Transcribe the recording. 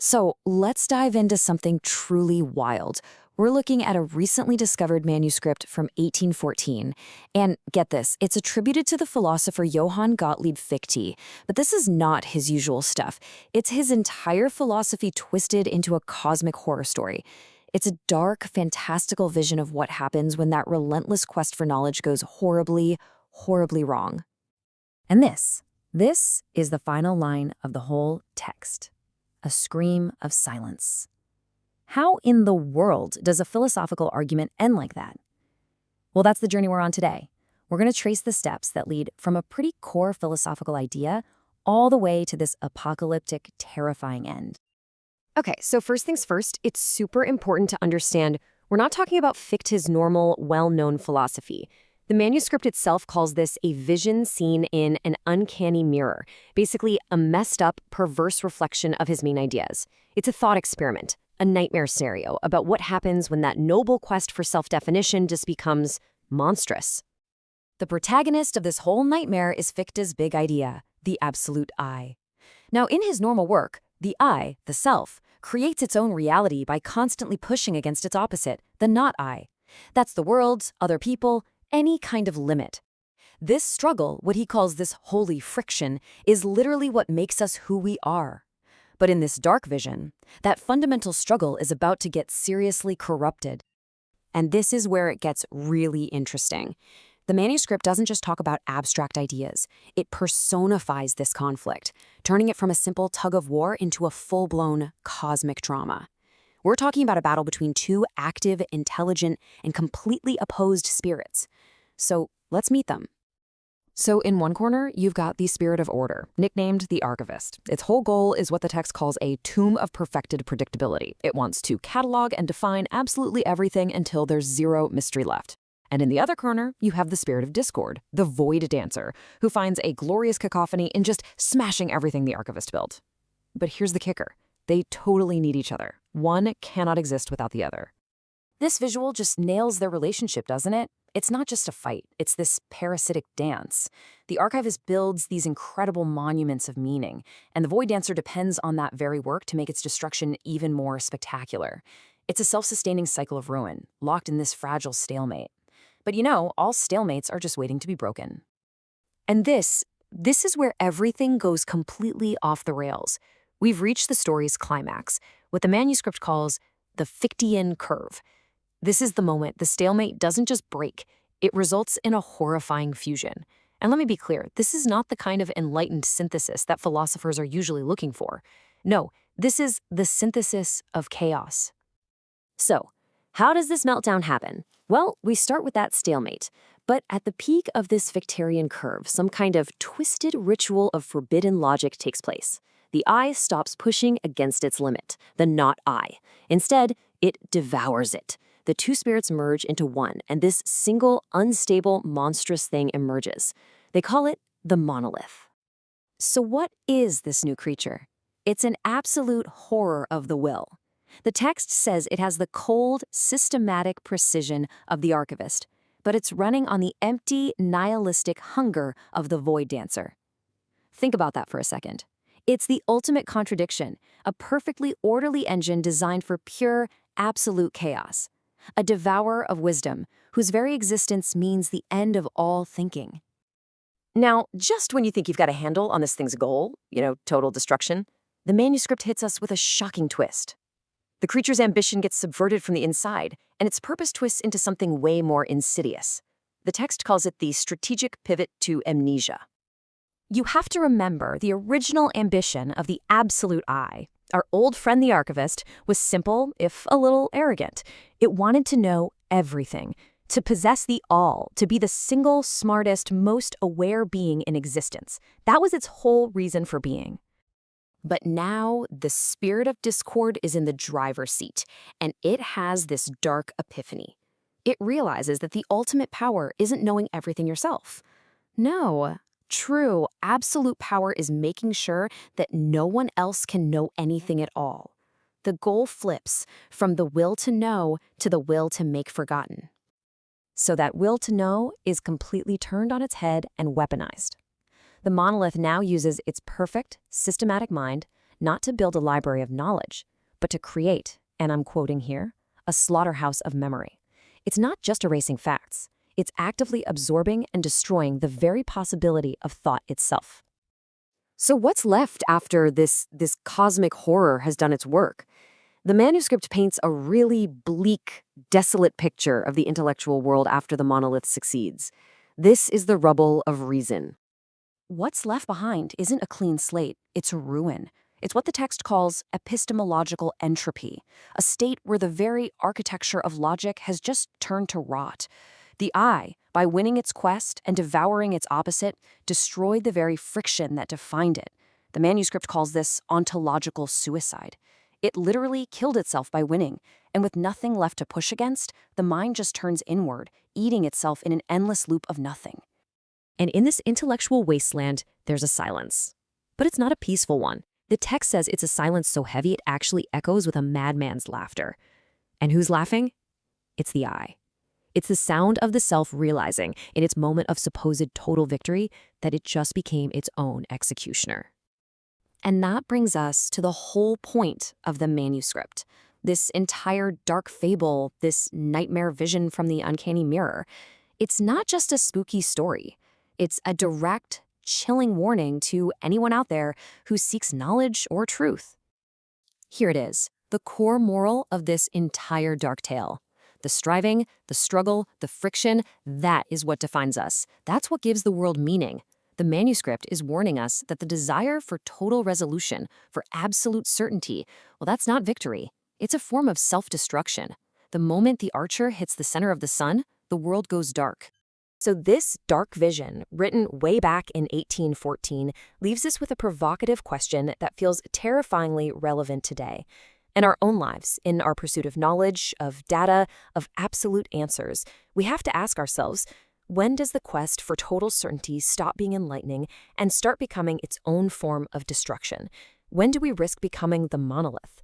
So let's dive into something truly wild. We're looking at a recently discovered manuscript from 1814. And get this, it's attributed to the philosopher Johann Gottlieb Fichte. But this is not his usual stuff. It's his entire philosophy twisted into a cosmic horror story. It's a dark, fantastical vision of what happens when that relentless quest for knowledge goes horribly, horribly wrong. And this is the final line of the whole text. A scream of silence. How in the world does a philosophical argument end like that? Well, that's the journey we're on today. We're going to trace the steps that lead from a pretty core philosophical idea all the way to this apocalyptic, terrifying end. Okay, so first things first, it's super important to understand we're not talking about Fichte's normal, well-known philosophy. The manuscript itself calls this a vision seen in an uncanny mirror, basically a messed up, perverse reflection of his main ideas. It's a thought experiment, a nightmare scenario about what happens when that noble quest for self-definition just becomes monstrous. The protagonist of this whole nightmare is Fichte's big idea, the absolute I. Now, in his normal work, the I, the self, creates its own reality by constantly pushing against its opposite, the not I. That's the world, other people, any kind of limit. This struggle, what he calls this holy friction, is literally what makes us who we are. But in this dark vision, that fundamental struggle is about to get seriously corrupted. And this is where it gets really interesting. The manuscript doesn't just talk about abstract ideas. It personifies this conflict, turning it from a simple tug of war into a full-blown cosmic drama. We're talking about a battle between two active, intelligent, and completely opposed spirits. So let's meet them. So in one corner, you've got the spirit of order, nicknamed the Archivist. Its whole goal is what the text calls a tomb of perfected predictability. It wants to catalog and define absolutely everything until there's zero mystery left. And in the other corner, you have the spirit of discord, the void dancer, who finds a glorious cacophony in just smashing everything the Archivist built. But here's the kicker. They totally need each other. One cannot exist without the other. This visual just nails their relationship, doesn't it? It's not just a fight, it's this parasitic dance. The archivist builds these incredible monuments of meaning, and the void dancer depends on that very work to make its destruction even more spectacular. It's a self-sustaining cycle of ruin, locked in this fragile stalemate. But you know, all stalemates are just waiting to be broken. And this is where everything goes completely off the rails. We've reached the story's climax, what the manuscript calls the Fichtean curve. This is the moment the stalemate doesn't just break, it results in a horrifying fusion. And let me be clear, this is not the kind of enlightened synthesis that philosophers are usually looking for. No, this is the synthesis of chaos. So, how does this meltdown happen? Well, we start with that stalemate. But at the peak of this Fichtean curve, some kind of twisted ritual of forbidden logic takes place. The I stops pushing against its limit, the not I. Instead, it devours it. The two spirits merge into one, and this single, unstable, monstrous thing emerges. They call it the monolith. So what is this new creature? It's an absolute horror of the will. The text says it has the cold, systematic precision of the archivist, but it's running on the empty, nihilistic hunger of the void dancer. Think about that for a second. It's the ultimate contradiction, a perfectly orderly engine designed for pure, absolute chaos. A devourer of wisdom, whose very existence means the end of all thinking. Now, just when you think you've got a handle on this thing's goal, total destruction, the manuscript hits us with a shocking twist. The creature's ambition gets subverted from the inside, and its purpose twists into something way more insidious. The text calls it the strategic pivot to amnesia. You have to remember the original ambition of the absolute I, our old friend the archivist, was simple, if a little arrogant. It wanted to know everything, to possess the all, to be the single, smartest, most aware being in existence. That was its whole reason for being. But now the spirit of discord is in the driver's seat, and it has this dark epiphany. It realizes that the ultimate power isn't knowing everything yourself. No. True, absolute power is making sure that no one else can know anything at all. The goal flips from the will to know to the will to make forgotten. So that will to know is completely turned on its head and weaponized. The monolith now uses its perfect, systematic mind not to build a library of knowledge, but to create, and I'm quoting here, a slaughterhouse of memory. It's not just erasing facts. It's actively absorbing and destroying the very possibility of thought itself. So what's left after this cosmic horror has done its work? The manuscript paints a really bleak, desolate picture of the intellectual world after the monolith succeeds. This is the rubble of reason. What's left behind isn't a clean slate, it's a ruin. It's what the text calls epistemological entropy, a state where the very architecture of logic has just turned to rot. The I, by winning its quest and devouring its opposite, destroyed the very friction that defined it. The manuscript calls this ontological suicide. It literally killed itself by winning, and with nothing left to push against, the mind just turns inward, eating itself in an endless loop of nothing. And in this intellectual wasteland, there's a silence. But it's not a peaceful one. The text says it's a silence so heavy it actually echoes with a madman's laughter. And who's laughing? It's the I. It's the sound of the self realizing, in its moment of supposed total victory, that it just became its own executioner. And that brings us to the whole point of the manuscript. This entire dark fable, this nightmare vision from the uncanny mirror. It's not just a spooky story. It's a direct, chilling warning to anyone out there who seeks knowledge or truth. Here it is, the core moral of this entire dark tale. The striving, the struggle, the friction, that is what defines us. That's what gives the world meaning. The manuscript is warning us that the desire for total resolution, for absolute certainty, well, that's not victory. It's a form of self-destruction. The moment the archer hits the center of the sun, the world goes dark. So this dark vision, written way back in 1814, leaves us with a provocative question that feels terrifyingly relevant today. In our own lives, in our pursuit of knowledge, of data, of absolute answers, we have to ask ourselves, when does the quest for total certainty stop being enlightening and start becoming its own form of destruction? When do we risk becoming the monolith,